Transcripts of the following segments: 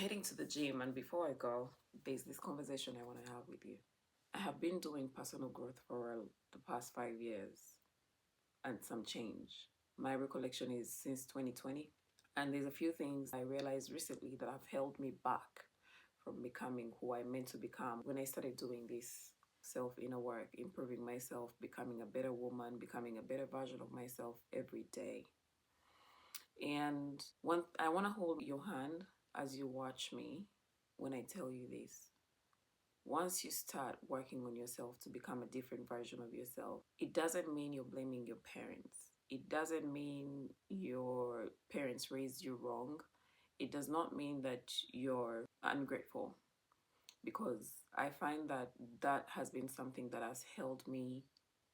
heading to the gym, and before I go, there's this conversation I want to have with you. I have been doing personal growth for the past 5 years and some change. My recollection is since 2020, and there's a few things I realized recently that have held me back from becoming who I meant to become when I started doing this self inner work, improving myself, becoming a better woman, becoming a better version of myself every day. And I want to hold your hand as you watch me when I tell you this. Once you start working on yourself to become a different version of yourself, it doesn't mean you're blaming your parents. It doesn't mean your parents raised you wrong. It does not mean that you're ungrateful, because I find that that has been something that has held me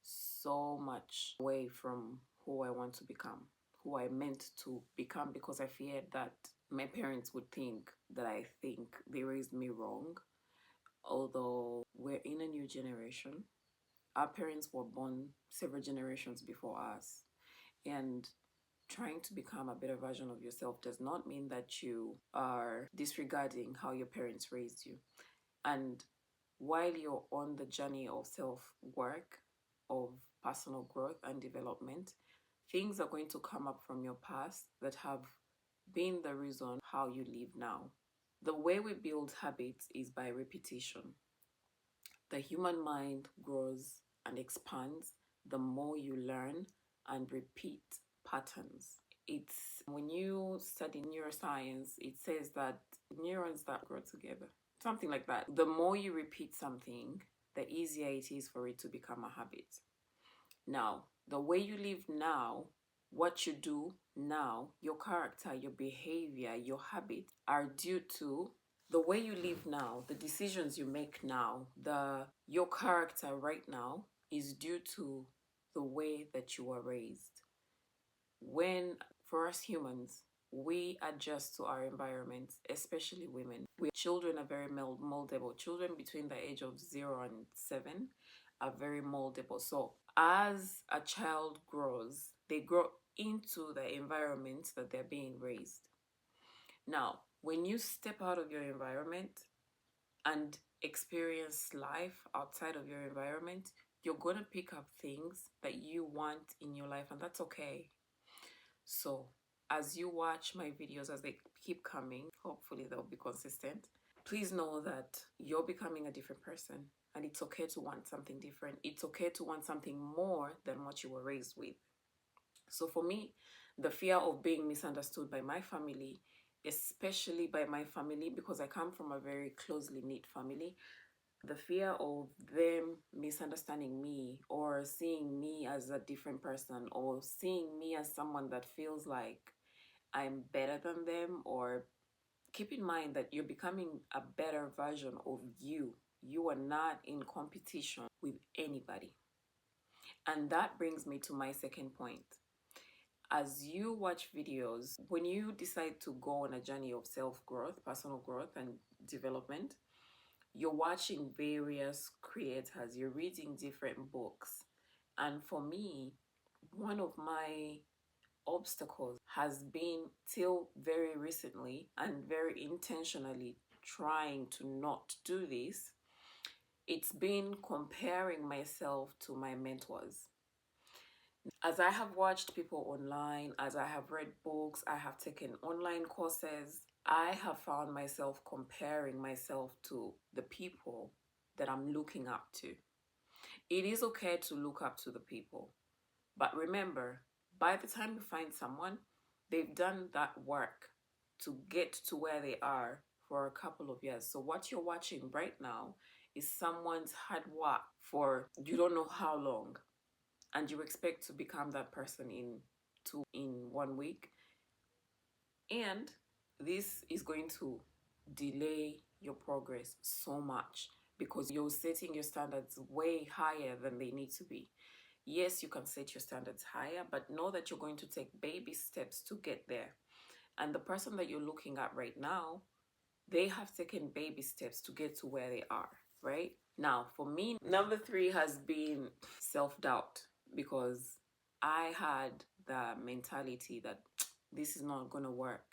so much away from who I want to become, who I meant to become, because I feared that my parents would think that I think they raised me wrong. Although we're in a new generation, our parents were born several generations before us. And trying to become a better version of yourself does not mean that you are disregarding how your parents raised you. And while you're on the journey of self work, of personal growth and development, things are going to come up from your past that have been the reason how you live now. The way we build habits is by repetition. The human mind grows and expands the more you learn and repeat patterns. It's when you study neuroscience, it says that neurons that grow together, something like that. The more you repeat something, the easier it is for it to become a habit. Now, the way you live now, what you do now, your character, your behavior, your habits are due to the way you live now, the decisions you make now, your character right now is due to the way that you were raised. When, for us humans, we adjust to our environments, especially women. Children are very moldable. Children between the age of 0 and 7 are very moldable. So as a child grows, they grow into the environment that they're being raised. Now, when you step out of your environment and experience life outside of your environment, you're going to pick up things that you want in your life, and that's okay. So as you watch my videos, as they keep coming, hopefully they'll be consistent. Please know that you're becoming a different person, and it's okay to want something different. It's okay to want something more than what you were raised with. So for me, the fear of being misunderstood by my family, especially by my family, because I come from a very closely knit family, the fear of them misunderstanding me or seeing me as a different person or seeing me as someone that feels like I'm better than them, or keep in mind that you're becoming a better version of you. You are not in competition with anybody. And that brings me to my second point. As you watch videos, when you decide to go on a journey of self-growth, personal growth and development, you're watching various creators, you're reading different books. And for me, one of my obstacles has been, till very recently and very intentionally trying to not do this, it's been comparing myself to my mentors. As I have watched people online, as I have read books, I have taken online courses, I have found myself comparing myself to the people that I'm looking up to. It is okay to look up to the people, but remember, by the time you find someone, they've done that work to get to where they are for a couple of years. So what you're watching right now is someone's hard work for you don't know how long, and you expect to become that person in 1 week. And this is going to delay your progress so much because you're setting your standards way higher than they need to be. Yes, you can set your standards higher, but know that you're going to take baby steps to get there. And the person that you're looking at right now, they have taken baby steps to get to where they are, right? Now, for me, number 3 has been self-doubt, because I had the mentality that this is not going to work.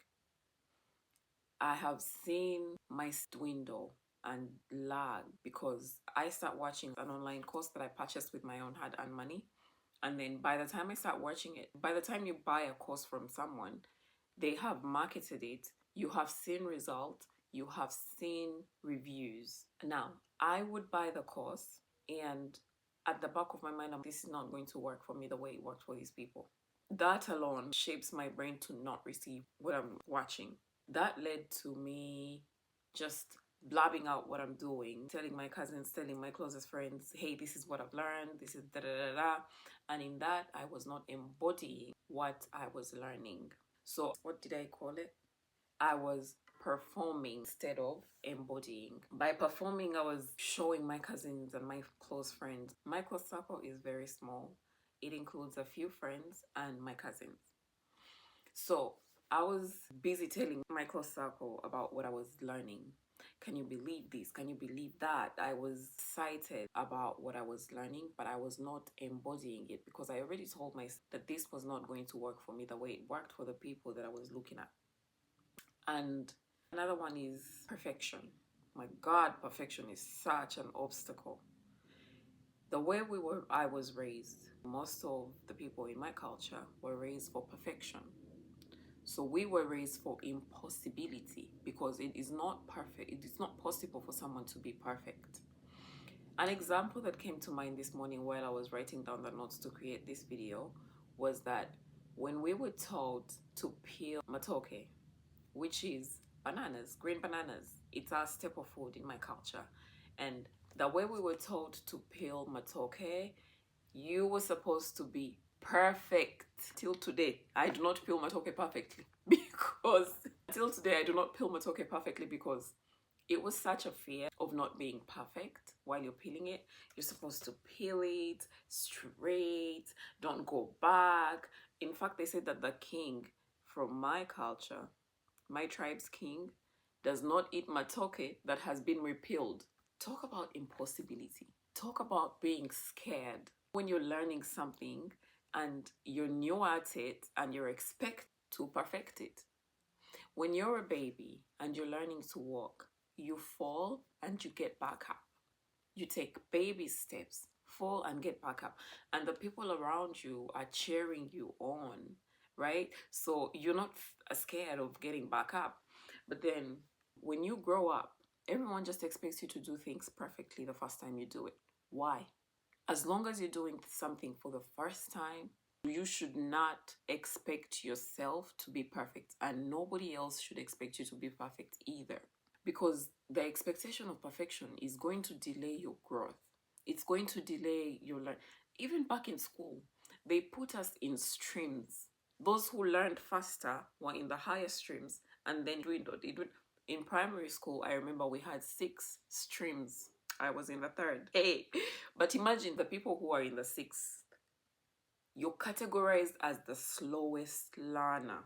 I have seen my dwindle and lag because I start watching an online course that I purchased with my own hard earned money. And then by the time I start watching it, by the time you buy a course from someone, they have marketed it, you have seen results, you have seen reviews. Now, I would buy the course, and at the back of my mind, this is not going to work for me the way it worked for these people. That alone shapes my brain to not receive what I'm watching. That led to me just blabbing out what I'm doing, telling my cousins, telling my closest friends, hey, this is what I've learned, this is da da da da. And in that, I was not embodying what I was learning. So, what did I call it? I was performing instead of embodying. By performing, I was showing my cousins and my close friends. My close circle is very small. It includes a few friends and my cousins. So I was busy telling my close circle about what I was learning. Can you believe this? Can you believe that? I was excited about what I was learning, but I was not embodying it because I already told myself that this was not going to work for me the way it worked for the people that I was looking at. And another one is perfection. My God, perfection is such an obstacle. The way I was raised, most of the people in my culture were raised for perfection. So we were raised for impossibility because it is not perfect. It is not possible for someone to be perfect. An example that came to mind this morning while I was writing down the notes to create this video was that when we were told to peel matoke, which is bananas, green bananas, it's our staple food in my culture. And the way we were told to peel matoke, you were supposed to be perfect. Till today, I do not peel matoke perfectly because it was such a fear of not being perfect while you're peeling it. You're supposed to peel it straight, don't go back. In fact, they said that the king from my culture, my tribe's king, does not eat matoke that has been repealed. Talk about impossibility. Talk about being scared when you're learning something and you're new at it and you're expected to perfect it. When you're a baby and you're learning to walk, you fall and you get back up. You take baby steps, fall and get back up. And the people around you are cheering you on, right? So you're not scared of getting back up. But then when you grow up, everyone just expects you to do things perfectly the first time you do it. Why? As long as you're doing something for the first time, you should not expect yourself to be perfect, and nobody else should expect you to be perfect either. Because the expectation of perfection is going to delay your growth. It's going to delay your learn. Even back in school, they put us in streams. Those who learned faster were in the higher streams, and then in primary school, I remember we had 6 streams. I was in the 3rd. Hey, but imagine the people who are in the 6th. You're categorized as the slowest learner.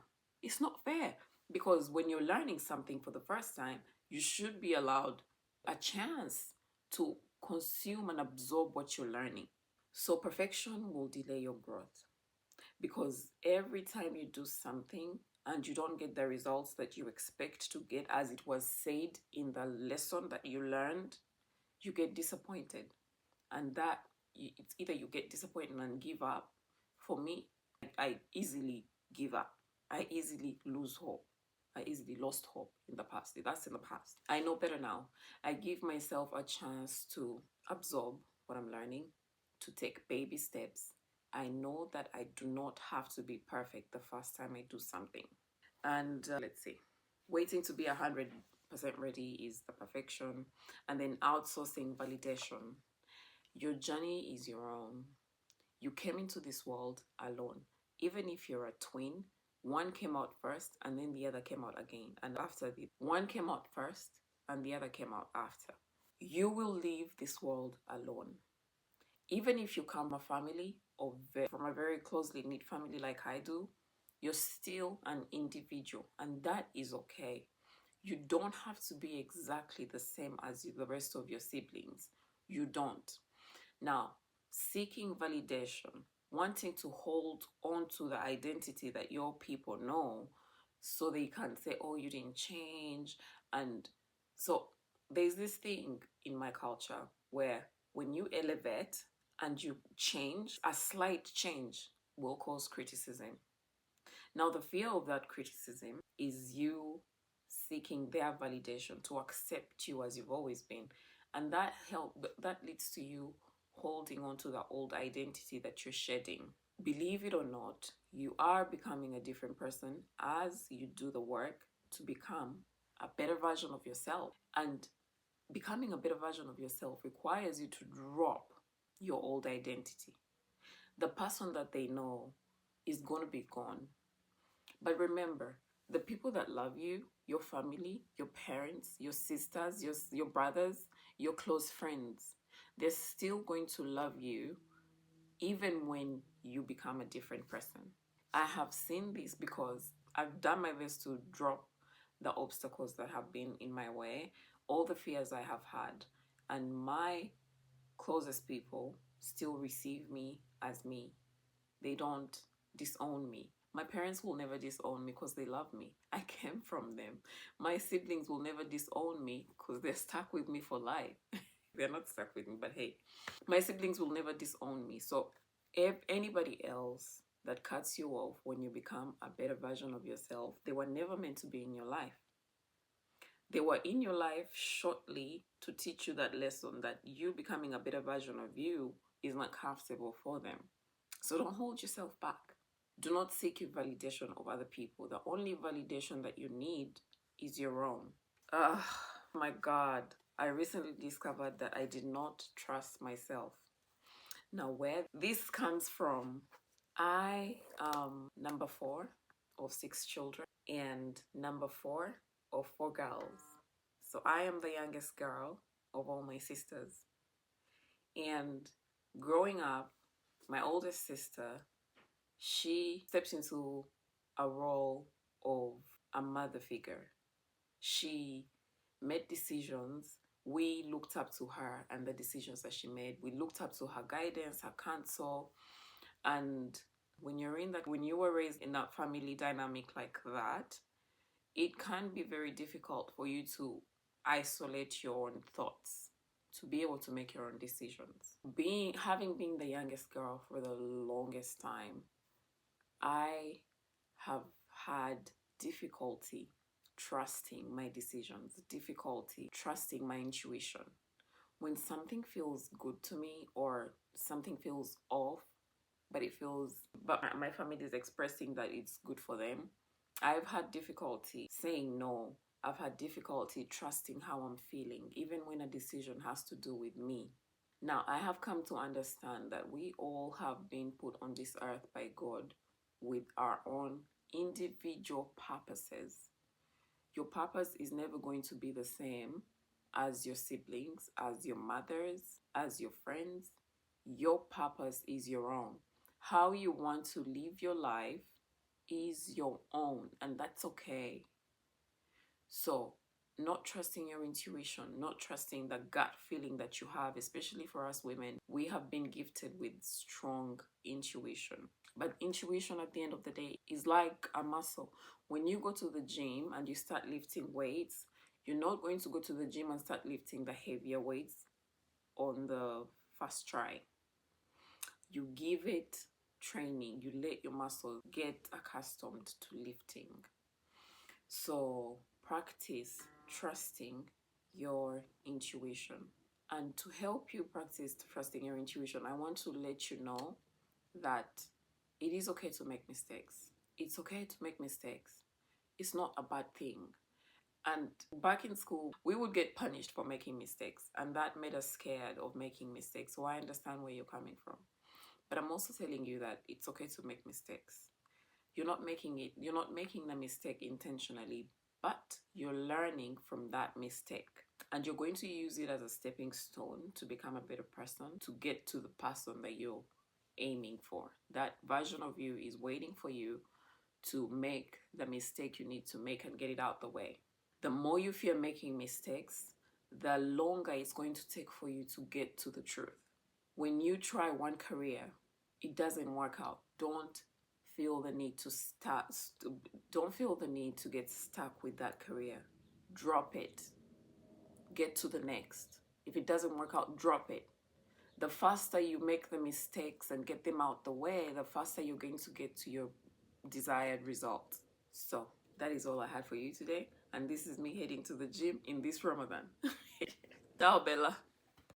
It's not fair because when you're learning something for the first time, you should be allowed a chance to consume and absorb what you're learning. So perfection will delay your growth because every time you do something and you don't get the results that you expect to get as it was said in the lesson that you learned, you get disappointed. And that it's either you get disappointed and give up. For me, I easily give up. I easily lose hope. I easily lost hope in the past. That's in the past. I know better now. I give myself a chance to absorb what I'm learning, to take baby steps. I know that I do not have to be perfect the first time I do something. And let's see, waiting to be 100% ready is the perfection. And then outsourcing validation. Your journey is your own. You came into this world alone. Even if you're a twin, one came out first and then the other came out again. And after one came out first and the other came out after. You will leave this world alone. Even if you come from a family or from a very closely knit family like I do, you're still an individual, and that is okay. You don't have to be exactly the same as the rest of your siblings. You don't. Now, seeking validation, wanting to hold on to the identity that your people know so they can't say, oh, you didn't change. And so there's this thing in my culture where when you elevate and you change, a slight change will cause criticism. Now, the fear of that criticism is you seeking their validation to accept you as you've always been. And that leads to you holding on to the old identity that you're shedding. Believe it or not, you are becoming a different person as you do the work to become a better version of yourself. And becoming a better version of yourself requires you to drop your old identity. The person that they know is going to be gone. But remember, the people that love you, your family, your parents, your sisters, your brothers, your close friends, they're still going to love you even when you become a different person. I have seen this because I've done my best to drop the obstacles that have been in my way, all the fears I have had, and my closest people still receive me as me. They don't disown me. My parents will never disown me because they love me. I came from them. My siblings will never disown me because they're stuck with me for life. They're not stuck with me, but hey, my siblings will never disown me. So if anybody else that cuts you off when you become a better version of yourself, they were never meant to be in your life. They were in your life shortly to teach you that lesson that you becoming a better version of you is not comfortable for them. So don't hold yourself back. Do not seek your validation of other people. The only validation that you need is your own. Oh my God. I recently discovered that I did not trust myself. Now, where this comes from, I am number 4 of 6 children and number 4 of 4 girls. So I am the youngest girl of all my sisters. And growing up, my oldest sister, she stepped into a role of a mother figure. She made decisions. We looked up to her and the decisions that she made. We looked up to her guidance, her counsel. And when you were raised in a family dynamic like that, it can be very difficult for you to isolate your own thoughts, to be able to make your own decisions. Having been the youngest girl for the longest time, I have had difficulty trusting my decisions, difficulty trusting my intuition. When something feels good to me or something feels off, but my family is expressing that it's good for them, I've had difficulty saying no. I've had difficulty trusting how I'm feeling, even when a decision has to do with me. Now, I have come to understand that we all have been put on this earth by God with our own individual purposes. Your purpose is never going to be the same as your siblings, as your mothers, as your friends. Your purpose is your own. How you want to live your life is your own, and that's okay. So, not trusting your intuition, not trusting the gut feeling that you have, especially for us women, we have been gifted with strong intuition. But intuition at the end of the day is like a muscle. When you go to the gym and you start lifting weights, you're not going to go to the gym and start lifting the heavier weights on the first try. You give it training, you let your muscle get accustomed to lifting. So practice trusting your intuition. And to help you practice trusting your intuition, I want to let you know that it is okay to make mistakes. It's okay to make mistakes. It's not a bad thing. And back in school, we would get punished for making mistakes, and that made us scared of making mistakes. So I understand where you're coming from. But I'm also telling you that it's okay to make mistakes. You're not making the mistake intentionally, but you're learning from that mistake. And you're going to use it as a stepping stone to become a better person, to get to the person that you're aiming for. That version of you is waiting for you to make the mistake you need to make and get it out the way. The more you fear making mistakes, the longer it's going to take for you to get to the truth. When you try one career, it doesn't work out. Don't feel the need to don't feel the need to get stuck with that career. Drop it. Get to the next. If it doesn't work out, drop it. The faster you make the mistakes and get them out the way, the faster you're going to get to your desired result. So that is all I had for you today. And this is me heading to the gym in this Ramadan. Ciao, Bella.